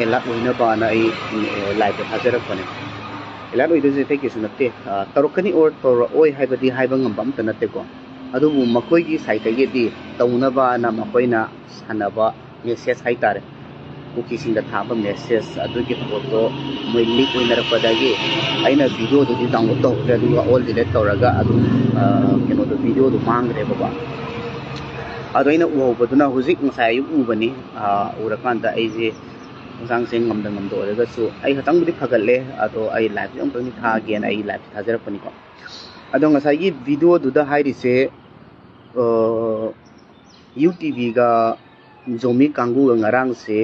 Eilat होइनबाना आई live थाजरपने Eilat होइदजे थैकेसु नते तरोकनी और तोरओय हाइबदी हाइबा ngamba amta nateko adubu makoigi saitagi di taunabana makoina sanaba message haitare kuki sinda thaba message adugi photo moi link oinarapadagi aina video do download tawre aduga all delete tawraga adu keno do video do mangre baba adu aina ubaduna hujik ngasai ubani urakanda aije sang sing ngamda ngamdo daga su ai hatang budi phagalle ado ai live jong tani tha gen ai live thajarapani ko ado ngasai gi video du da hairi se UTV ga zomi kangu ngarang se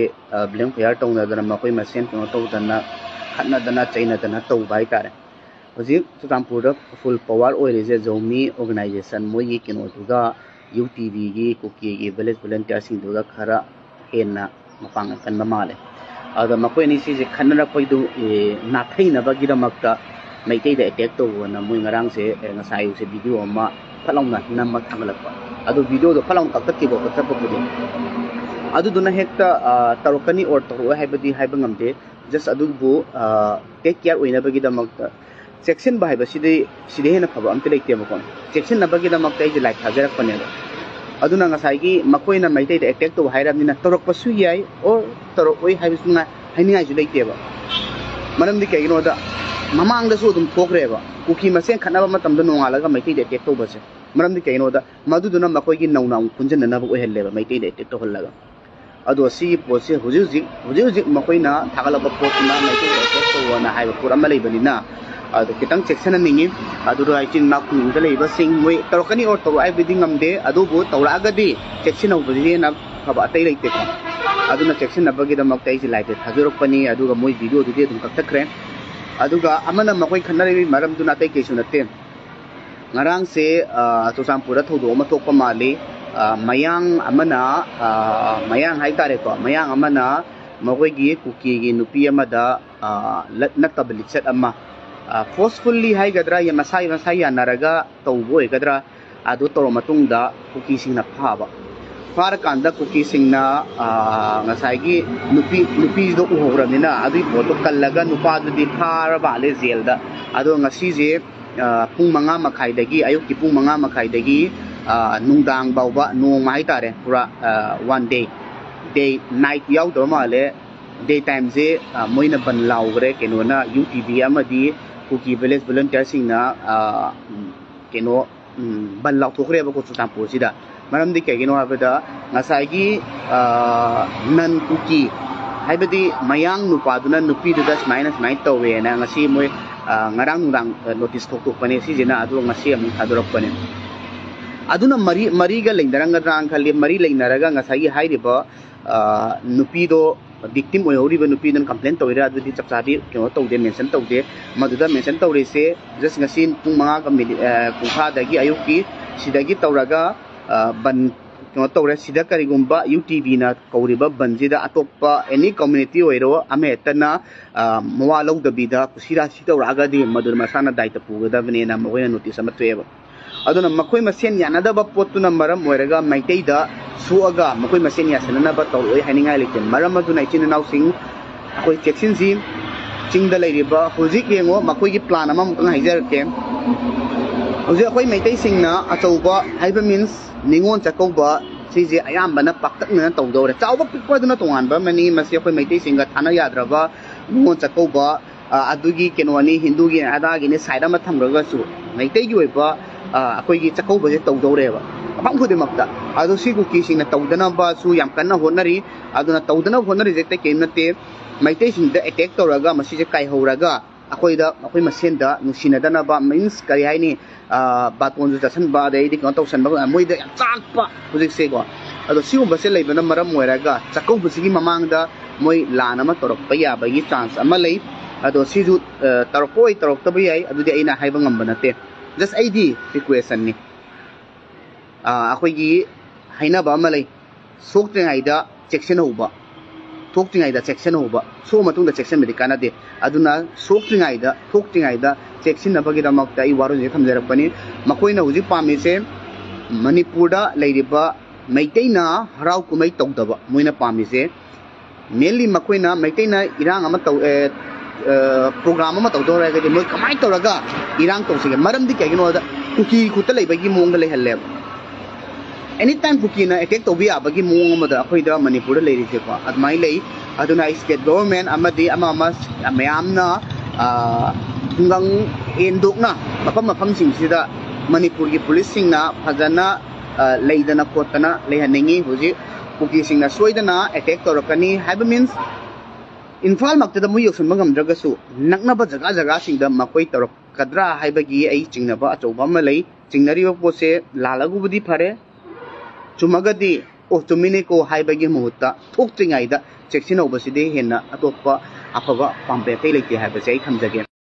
bleng phayar tong na dana makoi masen ko to dana khatna dana chaina dana to bai tare hoji Churampur da full power oil je zomi organization moi gi kino du ga UTV gi kuki gi village volunteer sing du ga khara henna mapang kan mamale ada makoi ni si je khanna koi du na thaina ba gi da makta mai tei da attack to na moi ngarang se ngasai se video ma phalong na namak thangalak pa adu video do phalong tak tak ti bo ka pa pudi adu duna hekta tarokani or toro haibadi haiba ngamte just adu bu take care oina bagi da makta section ba haiba side hena phaba amte leite mo kon section na bagi da makta ai life hajarak pane aduna ngasai gi makoi na mai tei da attack to hairam ni na torok pa su yai or torok oi haibisu na haini ai ju leite ba manam di kai no da mamang da su dum thokre ba kuki masen khana ba matam da nongala ga mai tei da attack to ba se manam di kai no da madu duna makoi gi nauna kunjan na ba oi helle ba mai tei da attack to hollaga ado si posi huji makoina thagala ba pot na mai to to wana hai pur amma lei bani na ado kitang section ningi ado rai chin na ku da lei ba sing moi tarokani or to ai biding amde ado bu tawra ga di section au bidi na phaba tai lei te ko ado na section na bagi da mak tai si live thajurok pani ado ga moi video du de dum kak takre ado ga amana makoi khanna lei maram du na tai ke su na te ngarang se Churampur thodo ma thok pa mali mayang amana mayang hai tare ko mayang amana magoi gi kuki gi nupi amada nattabli chat amma forcefully hai gadra ya masai ya naraga tawboi gadra adu toro matung da kuki sing na phaba far kanda kuki sing na ngasai gi nupi do uhogramina adu photo kallaga nupa du di phara ba le jail da adu ngasi je pung manga makhai dagi ayuk ki pung manga makhai dagi nungdang bauba nong mai tare pura one day night yaw do male daytime je moina ban laugre kenona UTV amadi kuki village volunteer sing na keno ban law thokre ba ko Churampur sida maram di kay keno habada ngasai gi nan kuki haibadi mayang nupa duna nupi du das minus 9 tawe na ngasi moi ngarang nungdang notice thok pani si jena adu ngasi am thadorok pani aduna mari ga lengdaranga rang khali mari lengnaraga ngasai hairiba nupi do victim oi hori ba nupi dan complaint toira adu di chapsabi keno tawde mention tawde maduda mention tawre se just ngasin pung manga ka kungha dagi ayuki sidagi tawraga ban keno tawre sida karigumba UTV na kauriba banjida atoppa any community oiro ametana mawalaw dabida kusira sitawraga di madur masana daita pugada bne na moina notice amatweba aduna makoi masen yanada ba potuna maram moiraga maitai da suaga makoi masen yasanana ba tawoi haningai lekten maram aduna ichin nau sing akoi section ji chingda leiriba hojik yengo makoi gi plan ama mukang haijarke hoje akoi maitai singna achauba haiba means ningon chakauba sije ayambana paktakna tawdore chawba pikpa duna tongan ba mani masi akoi maitai singa thana yadraba ningon chakauba adugi kenwani hindu gi ada gi ne side ma thamraga su maitai gi oiba akoi gi chakauba je tawdore ba apang khode makta adu si kuki sing na tawdana ba su yam kanna honari aduna tawdana honari jekte kemnate maitai sing da attack toraga masi je kai horaga akoi masen da nusina dana ba means kari haini baton ju jasan ba dei di kon tawsan ba moi da chakpa hujik se ko adu si um basel leibana maram moiraga chakauba sigi mamang da moi lana ma torok pa ya ba gi chance ama lei adu si ju torok tabi ai adu di aina haiba ngamba nate just ID request ni akoi gi haina ba malai sok tengai da section hoba thok tengai da section hoba so matung da section me dikana de aduna sok tengai da section na bagi da makta I waru je thamjarak pani makoi na huji pami se Manipur da leiriba maitai na harau kumai tawdaba moina pami se mainly makoina maitaina irang ama tau program ama tawdora ga moi kamai tawraga irang tawsige maram di kagino da kuki khuta leibagi mongda lehalle anytime kuki na attack tawbi abagi mong ama da akhoi da manipur leiri se ko admai lei aduna state government amadi ama mayamna tungang endokna mafam sing sida manipur gi police sing na phajana leidana kotana lehaningi huji kuki sing na soidana attack tawrakani haiba means Infal maktada mo yosun magamdragasu naknaba jaga singda makoy tarok kadra haibagi ay chingnaba achoba malay chingnariwa po se lalagubudi pare chumagadi o chumine ko haibagi muhutta thok chingayda cheksina obaside henna atoppa afaba pampe kay lekti haibase ay thamjage